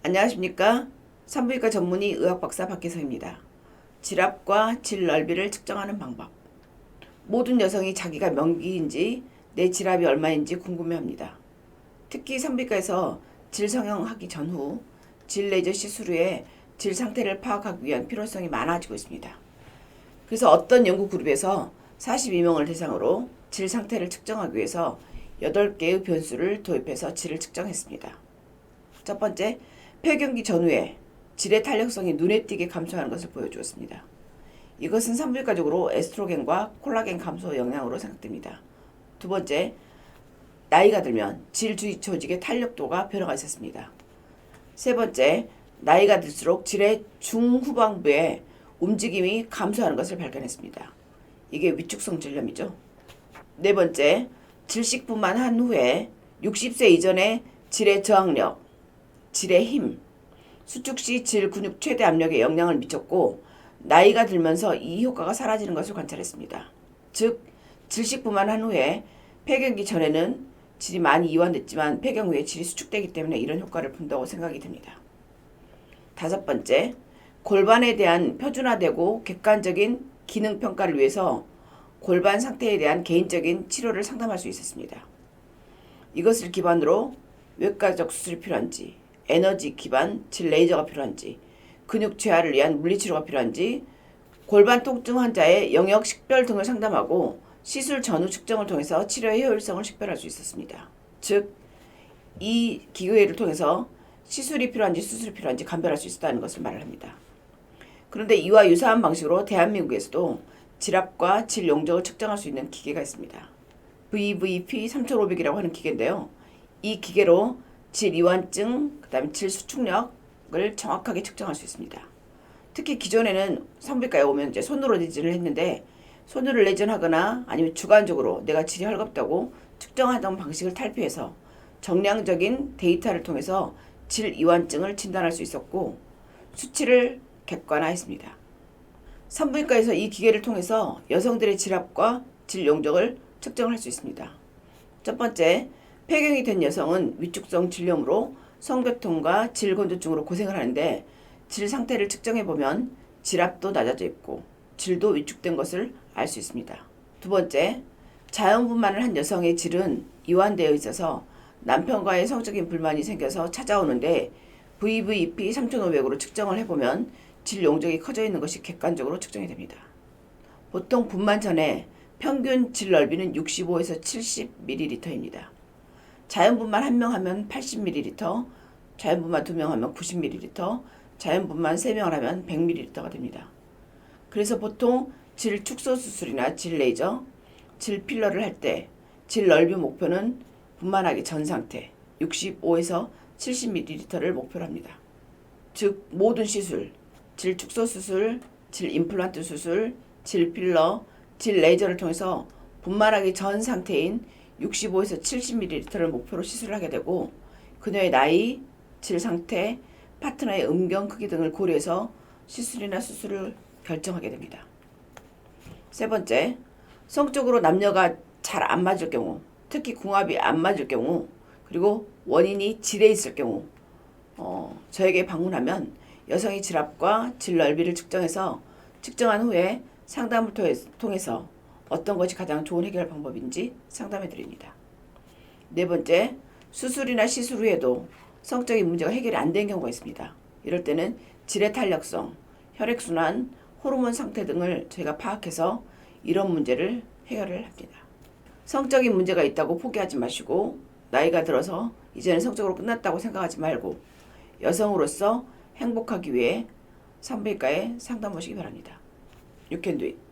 안녕하십니까? 산부인과 전문의 의학박사 박혜성입니다. 질압과 질 넓이를 측정하는 방법. 모든 여성이 자기가 명기인지 내 질압이 얼마인지 궁금해합니다. 특히 산부인과에서 질 성형하기 전후 질 레이저 시술 후에 질 상태를 파악하기 위한 필요성이 많아지고 있습니다. 그래서 어떤 연구 그룹에서 42명을 대상으로 질 상태를 측정하기 위해서 8개의 변수를 도입해서 질을 측정했습니다. 첫 번째, 폐경기 전후에 질의 탄력성이 눈에 띄게 감소하는 것을 보여주었습니다. 이것은 산부인과적으로 에스트로겐과 콜라겐 감소 영향으로 생각됩니다. 두 번째, 나이가 들면 질 주위 조직의 탄력도가 변화가 있었습니다. 세 번째, 나이가 들수록 질의 중후방부에 움직임이 감소하는 것을 발견했습니다. 이게 위축성 질염이죠. 네 번째, 질식뿐만 한 후에 60세 이전의 질의 저항력, 질의 힘, 수축 시 질 근육 최대 압력에 영향을 미쳤고 나이가 들면서 이 효과가 사라지는 것을 관찰했습니다. 즉, 질식뿐만 한 후에 폐경기 전에는 질이 많이 이완됐지만 폐경 후에 질이 수축되기 때문에 이런 효과를 본다고 생각이 듭니다. 다섯 번째, 골반에 대한 표준화되고 객관적인 기능 평가를 위해서 골반 상태에 대한 개인적인 치료를 상담할 수 있었습니다. 이것을 기반으로 외과적 수술이 필요한지, 에너지 기반 질 레이저가 필요한지, 근육 재활을 위한 물리치료가 필요한지, 골반 통증 환자의 영역 식별 등을 상담하고 시술 전후 측정을 통해서 치료의 효율성을 식별할 수 있었습니다. 즉, 이 기계를 통해서 시술이 필요한지 수술이 필요한지 감별할 수 있었다는 것을 말을 합니다. 그런데 이와 유사한 방식으로 대한민국에서도 질압과 질 용적을 측정할 수 있는 기계가 있습니다. VVP 3500이라고 하는 기계인데요. 이 기계로 질 이완증, 그다음에 질 수축력을 정확하게 측정할 수 있습니다. 특히 기존에는 산부인과에 오면 이제 손으로 레진을 했는데 손으로 레진하거나 아니면 주관적으로 내가 질이 헐겁다고 측정하던 방식을 탈피해서 정량적인 데이터를 통해서 질 이완증을 진단할 수 있었고 수치를 객관화했습니다. 산부인과에서 이 기계를 통해서 여성들의 질압과 질 용적을 측정할 수 있습니다. 첫 번째, 폐경이 된 여성은 위축성 질염으로 성교통과 질 건조증으로 고생을 하는데 질 상태를 측정해보면 질압도 낮아져 있고 질도 위축된 것을 알 수 있습니다. 두 번째, 자연분만을 한 여성의 질은 이완되어 있어서 남편과의 성적인 불만이 생겨서 찾아오는데 VVP 3500으로 측정을 해보면 질 용적이 커져 있는 것이 객관적으로 측정이 됩니다. 보통 분만 전에 평균 질 넓이는 65에서 70ml입니다. 자연분만 1명 하면 80ml, 자연분만 2명 하면 90ml, 자연분만 3명을 하면 100ml가 됩니다. 그래서 보통 질 축소 수술이나 질 레이저, 질 필러를 할 때 질 넓이 목표는 분만하기 전 상태 65에서 70ml를 목표로 합니다. 즉 모든 시술, 질 축소 수술, 질 임플란트 수술, 질 필러, 질 레이저를 통해서 분만하기 전 상태인 65에서 70ml를 목표로 시술을 하게 되고 그녀의 나이, 질 상태, 파트너의 음경 크기 등을 고려해서 시술이나 수술을 결정하게 됩니다. 세 번째, 성적으로 남녀가 잘 안 맞을 경우, 특히 궁합이 안 맞을 경우, 그리고 원인이 질에 있을 경우 저에게 방문하면 여성의 질압과 질 넓이를 측정해서 측정한 후에 상담을 통해서 어떤 것이 가장 좋은 해결 방법인지 상담해 드립니다. 네 번째, 수술이나 시술 후에도 성적인 문제가 해결이 안 된 경우가 있습니다. 이럴 때는 질의 탄력성, 혈액순환, 호르몬 상태 등을 저희가 파악해서 이런 문제를 해결을 합니다. 성적인 문제가 있다고 포기하지 마시고 나이가 들어서 이제는 성적으로 끝났다고 생각하지 말고 여성으로서 행복하기 위해 산부인과에 상담 오시기 바랍니다. You can do it.